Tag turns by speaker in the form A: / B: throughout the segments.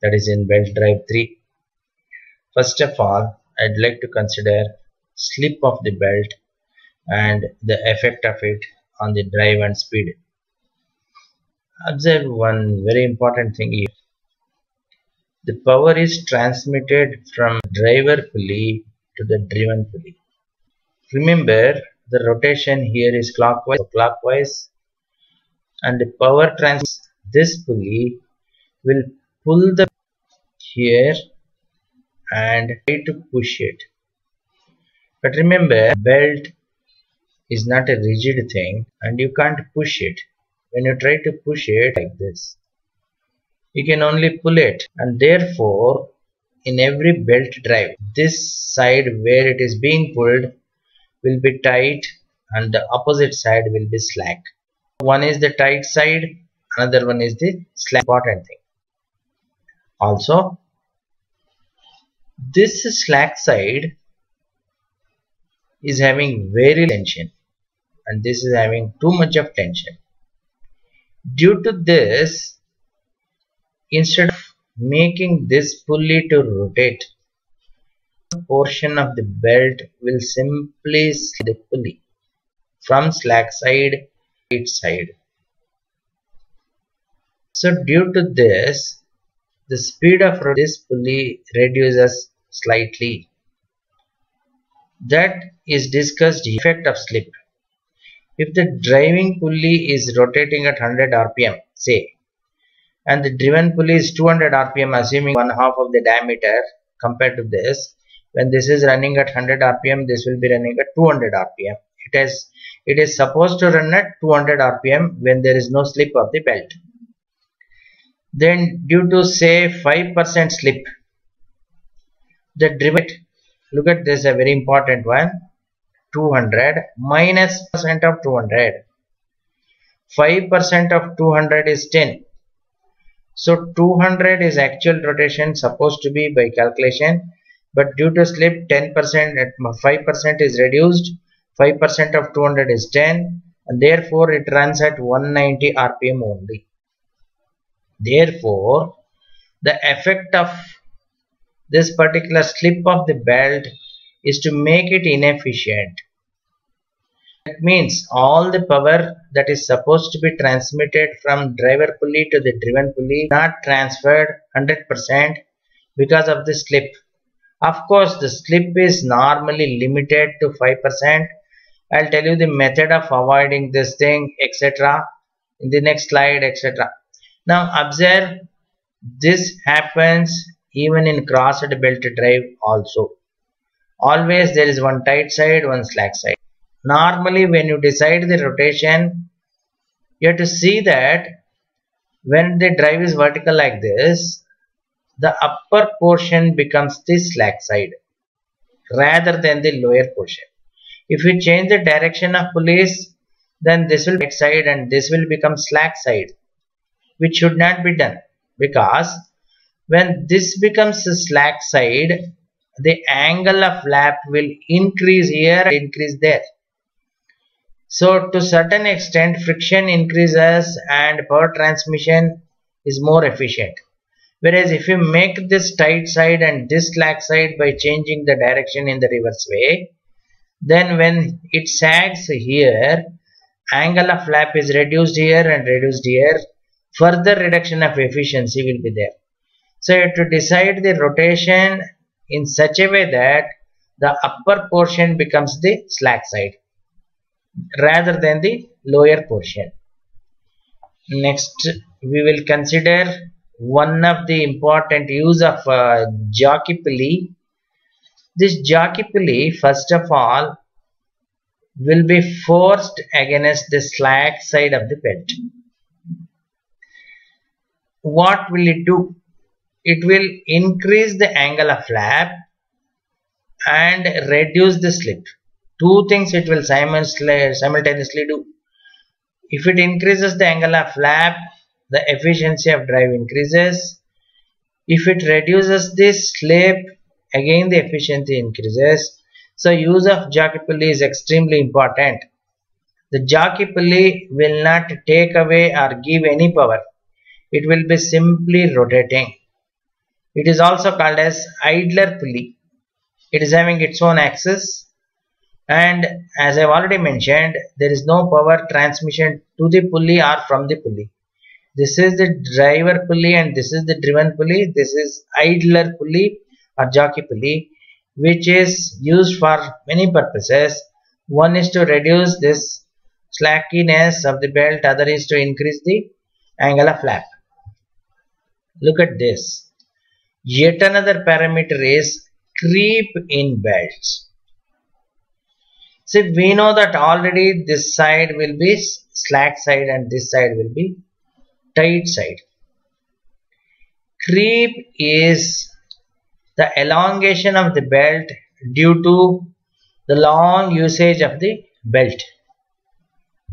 A: that is in belt drive 3. First of all, I'd like to consider slip of the belt and the effect of it on the drive and speed. Observe one very important thing here. The power is transmitted from driver pulley to the driven pulley. Remember, the rotation here is clockwise, and the power trans this pulley will pull the here and try to push it. But remember, belt is not a rigid thing and you can't push it. When you try to push it like this, you can only pull it, and therefore in every belt drive, this side where it is being pulled will be tight and the opposite side will be slack. One is the tight side, another one is the slack. Important thing. Also, this slack side is having very tension and this is having too much of tension. Due to this, instead of making this pulley to rotate, portion of the belt will simply slide the pulley from slack side to tight side. So due to this, the speed of this pulley reduces slightly. That is discussed effect of slip. If the driving pulley is rotating at 100 rpm, say, and the driven pulley is 200 rpm, assuming 1/2 of the diameter compared to this, when this is running at 100 rpm, this will be running at 200 rpm. It is supposed to run at 200 rpm when there is no slip of the belt. Then due to say 5% slip, the driven, look at this, a very important one, 200 minus % of 200. 5% of 200 is 10. So 200 is actual rotation supposed to be by calculation, but due to slip 10% at 5% is reduced. 5% of 200 is 10, and therefore it runs at 190 rpm only. Therefore, the effect of this particular slip of the belt is to make it inefficient. That means all the power that is supposed to be transmitted from driver pulley to the driven pulley not transferred 100% because of the slip. Of course, the slip is normally limited to 5%. I'll tell you the method of avoiding this thing, etc. in the next slide, etc. Now observe, this happens even in crossed belt drive also. Always there is one tight side, one slack side. Normally when you decide the rotation, you have to see that when the drive is vertical like this, the upper portion becomes the slack side rather than the lower portion. If you change the direction of pulleys, then this will be tight side and this will become slack side, which should not be done, because when this becomes the slack side, the angle of flap will increase here and increase there. So to certain extent friction increases and power transmission is more efficient. Whereas if you make this tight side and this slack side by changing the direction in the reverse way, then when it sags here, angle of flap is reduced here and reduced here. Further reduction of efficiency will be there. So you have to decide the rotation in such a way that the upper portion becomes the slack side rather than the lower portion. Next, we will consider one of the important use of jockey pulley. This jockey pulley, first of all, will be forced against the slack side of the belt. What will it do? It will increase the angle of flap and reduce the slip. Two things it will simultaneously do. If it increases the angle of flap, the efficiency of drive increases. If it reduces the slip, again the efficiency increases. So use of jockey pulley is extremely important. The jockey pulley will not take away or give any power. It will be simply rotating. It is also called as idler pulley. It is having its own axis, and as I've already mentioned, there is no power transmission to the pulley or from the pulley. This is the driver pulley and this is the driven pulley. This is idler pulley or jockey pulley, which is used for many purposes. One is to reduce this slackiness of the belt, other is to increase the angle of flap. Look at this. Yet another parameter is creep in belts. So we know that already this side will be slack side and this side will be tight side. Creep is the elongation of the belt due to the long usage of the belt.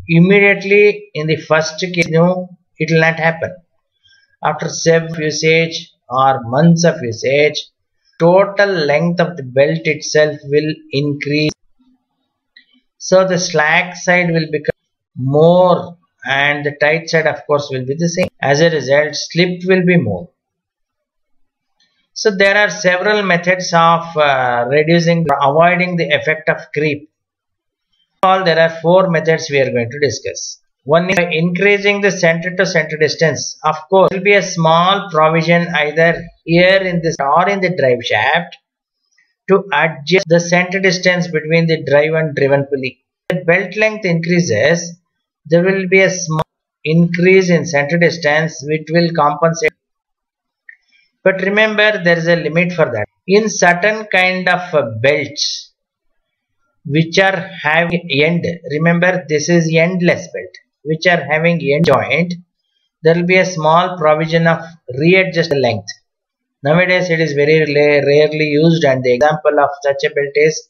A: Immediately in the first case, no, it will not happen. After several usage or months of usage, total length of the belt itself will increase. So the slack side will become more and the tight side of course will be the same. As a result, slip will be more. So there are several methods of reducing or avoiding the effect of creep. There are 4 methods we are going to discuss. One is by increasing the center to center distance. Of course, there will be a small provision either here in this or in the drive shaft to adjust the center distance between the drive and driven pulley. If the belt length increases, there will be a small increase in center distance which will compensate. But remember, there is a limit for that. In certain kind of belts which are having end, remember this is endless belt, which are having end joint, there will be a small provision of readjust the length. Nowadays it is very rarely used, and the example of such a belt is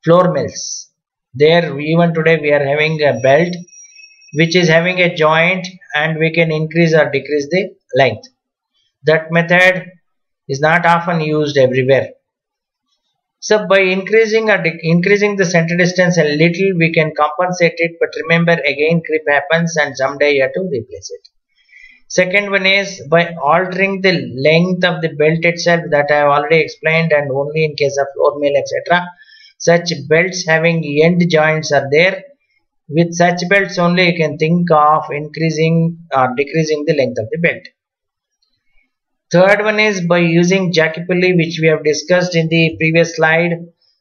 A: floor mills. There even today we are having a belt which is having a joint and we can increase or decrease the length. That method is not often used everywhere. So by increasing or increasing the center distance a little, we can compensate it, but remember again creep happens and someday you have to replace it. Second one is by altering the length of the belt itself, that I have already explained, and only in case of floor mill etc. Such belts having end joints are there. With such belts only you can think of increasing or decreasing the length of the belt. Third one is by using jockey pulley, which we have discussed in the previous slide.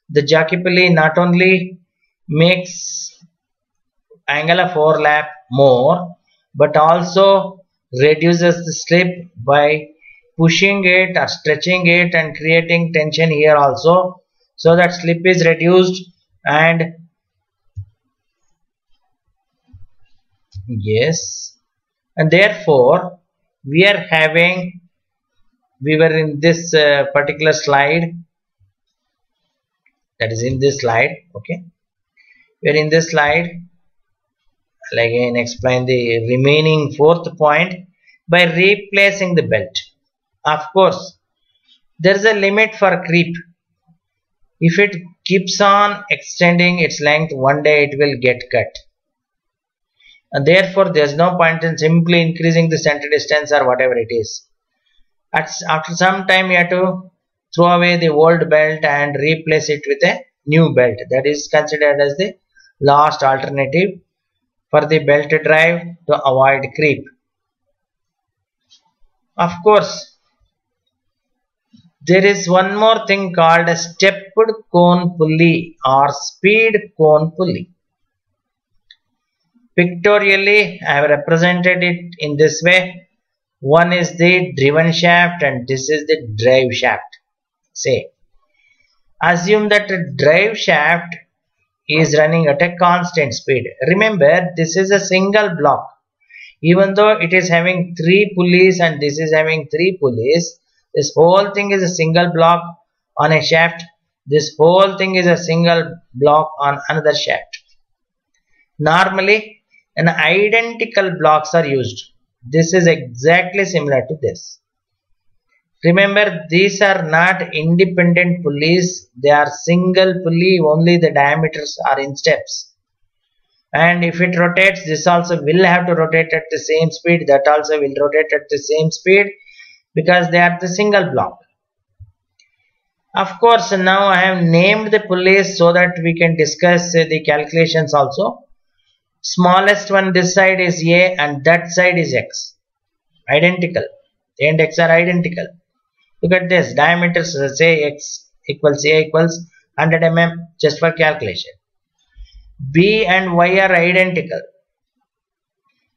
A: The jockey pulley not only makes angle of overlap more, but also reduces the slip by pushing it or stretching it and creating tension here also, so that slip is reduced. And yes, and therefore we were in this particular slide, that is in this slide, okay, we are in this slide. I'll again explain the remaining 4th point by replacing the belt. Of course, there is a limit for creep. If it keeps on extending its length, one day it will get cut, and therefore there is no point in simply increasing the center distance or whatever it is. After some time you have to throw away the old belt and replace it with a new belt. That is considered as the last alternative for the belt drive to avoid creep. Of course, there is one more thing called a stepped cone pulley or speed cone pulley. Pictorially I have represented it in this way. One is the driven shaft and this is the drive shaft. Say, assume that the drive shaft is running at a constant speed. Remember, this is a single block. Even though it is having 3 pulleys and this is having 3 pulleys, this whole thing is a single block on a shaft. This whole thing is a single block on another shaft. Normally, an identical blocks are used. This is exactly similar to this. Remember, these are not independent pulleys. They are single pulley, only the diameters are in steps. And if it rotates, this also will have to rotate at the same speed. That also will rotate at the same speed. because they are the single block. Of course, now I have named the pulleys so that we can discuss the calculations also. Smallest one this side is A and that side is X. Identical. A and X are identical. Look at this. Diameter, say X equals A equals 100 mm just for calculation. B and Y are identical.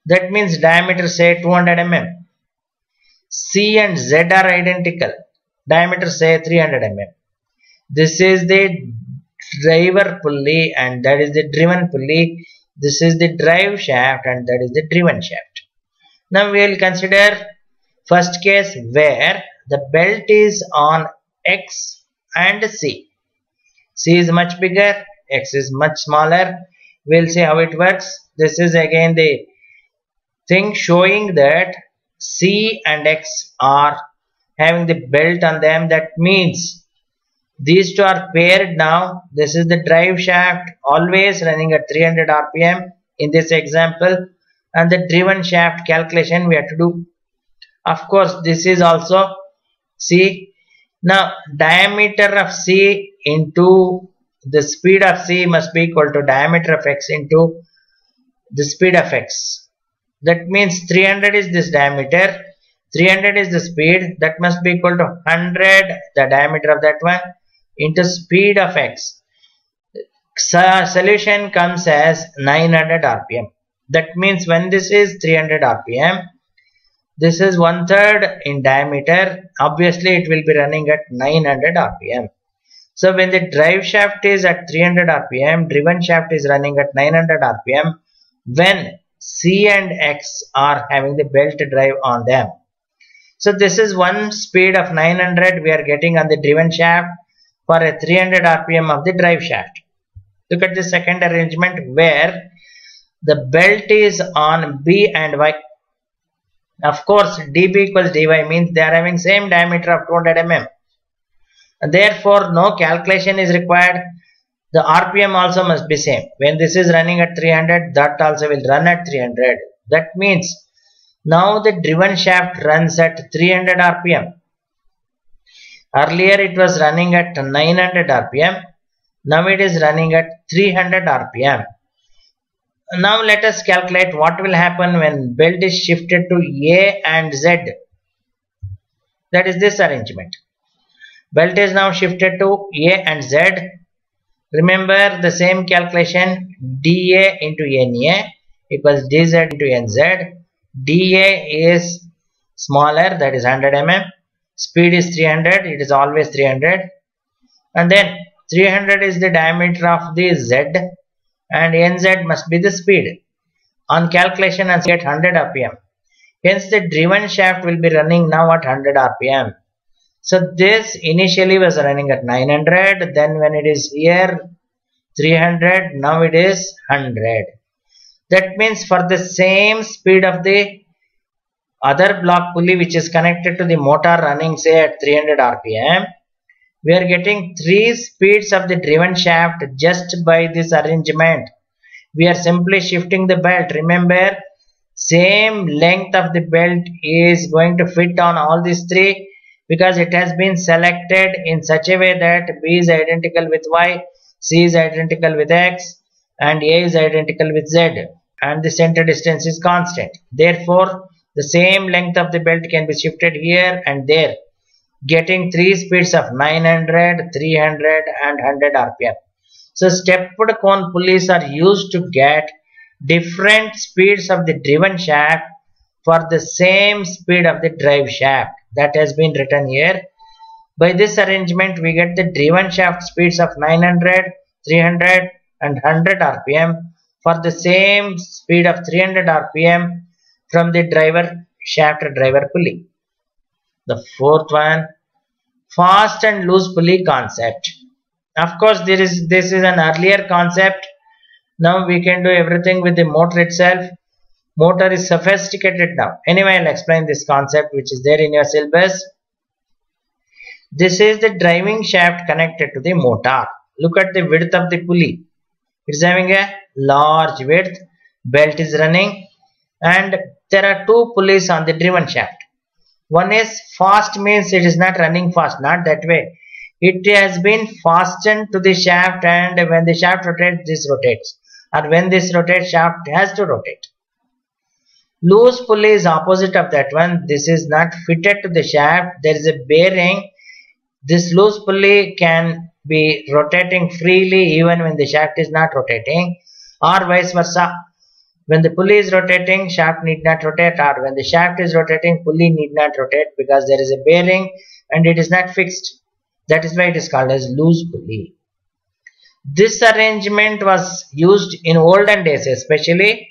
A: That means diameter, say 200 mm. C and Z are identical. Diameter, say 300 mm. This is the driver pulley and that is the driven pulley. This is the drive shaft and that is the driven shaft. Now we will consider first case where the belt is on X and C. C is much bigger, X is much smaller. We will see how it works. This is again the thing showing that C and X are having the belt on them. That means these two are paired now. This is the drive shaft always running at 300 rpm in this example, and the driven shaft calculation we have to do. Of course, this is also C. Now diameter of C into the speed of C must be equal to diameter of X into the speed of X. That means 300 is this diameter, 300 is the speed, that must be equal to 100 the diameter of that one into speed of X. Solution comes as 900 rpm. That means when this is 300 rpm, this is 1/3 in diameter, obviously it will be running at 900 rpm. So when the drive shaft is at 300 rpm, driven shaft is running at 900 rpm when C and X are having the belt drive on them. So this is one speed of 900 we are getting on the driven shaft for a 300 rpm of the drive shaft. Look at the second arrangement where the belt is on B and Y. Of course, dB equals dy means they are having same diameter of 200 mm. And therefore, no calculation is required. The RPM also must be same. When this is running at 300, that also will run at 300. That means now the driven shaft runs at 300 RPM. Earlier it was running at 900 RPM. Now it is running at 300 RPM. Now let us calculate what will happen when belt is shifted to A and Z. That is this arrangement. Belt is now shifted to A and Z. Remember the same calculation, dA into NA equals dZ into NZ. dA is smaller, that is 100 mm. Speed is 300, it is always 300. And then 300 is the diameter of the Z and NZ must be the speed. On calculation I get 100 rpm. Hence the driven shaft will be running now at 100 rpm. So this initially was running at 900, then when it is here 300, now it is 100. That means for the same speed of the other block pulley which is connected to the motor running say at 300 rpm, we are getting 3 speeds of the driven shaft just by this arrangement. We are simply shifting the belt. Remember, same length of the belt is going to fit on all these 3 because it has been selected in such a way that B is identical with Y, C is identical with X and A is identical with Z, and the center distance is constant. Therefore, the same length of the belt can be shifted here and there, getting 3 speeds of 900, 300 and 100 rpm. So stepped cone pulleys are used to get different speeds of the driven shaft for the same speed of the drive shaft. That has been written here. By this arrangement we get the driven shaft speeds of 900, 300 and 100 rpm for the same speed of 300 rpm from the driver shaft driver pulley. The fourth one, fast and loose pulley concept. Of course, this is an earlier concept. Now we can do everything with the motor itself. Motor is sophisticated now. Anyway, I'll explain this concept which is there in your syllabus. This is the driving shaft connected to the motor. Look at the width of the pulley. It's having a large width. Belt is running and there are 2 pulleys on the driven shaft. One is fast means it is not running fast, not that way. It has been fastened to the shaft, and when the shaft rotates, this rotates, or when this rotates, shaft has to rotate. Loose pulley is opposite of that one. This is not fitted to the shaft. There is a bearing. This loose pulley can be rotating freely even when the shaft is not rotating, or vice versa. When the pulley is rotating, shaft need not rotate, or when the shaft is rotating, pulley need not rotate, because there is a bearing and it is not fixed. That is why it is called as loose pulley. This arrangement was used in olden days, especially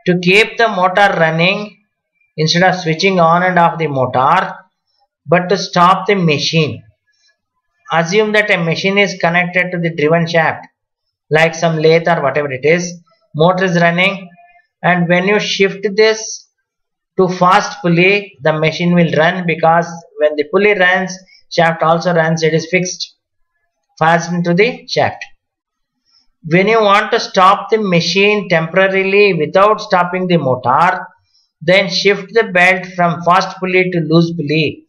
A: to keep the motor running instead of switching on and off the motor, but to stop the machine. Assume that a machine is connected to the driven shaft, like some lathe or whatever it is. Motor is running, and when you shift this to fast pulley, the machine will run, because when the pulley runs, shaft also runs. It is fixed, fastened to the shaft. When you want to stop the machine temporarily without stopping the motor, then shift the belt from fast pulley to loose pulley.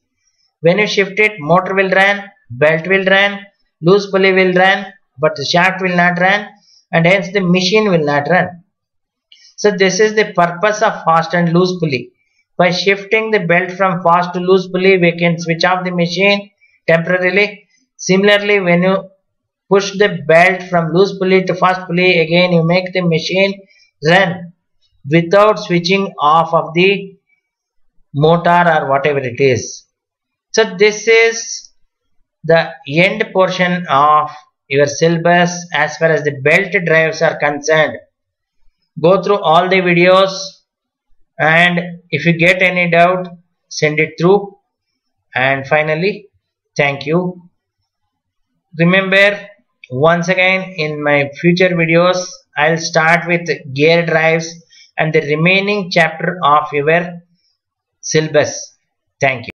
A: When you shift it, motor will run, belt will run, loose pulley will run, but the shaft will not run, and hence the machine will not run. So this is the purpose of fast and loose pulley. By shifting the belt from fast to loose pulley, we can switch off the machine temporarily. Similarly, when you push the belt from loose pulley to fast pulley, again you make the machine run without switching off of the motor or whatever it is. So this is the end portion of your syllabus as far as the belt drives are concerned. Go through all the videos, and if you get any doubt, send it through. And finally, thank you. Remember, once again, in my future videos, I'll start with gear drives and the remaining chapter of your syllabus. Thank you.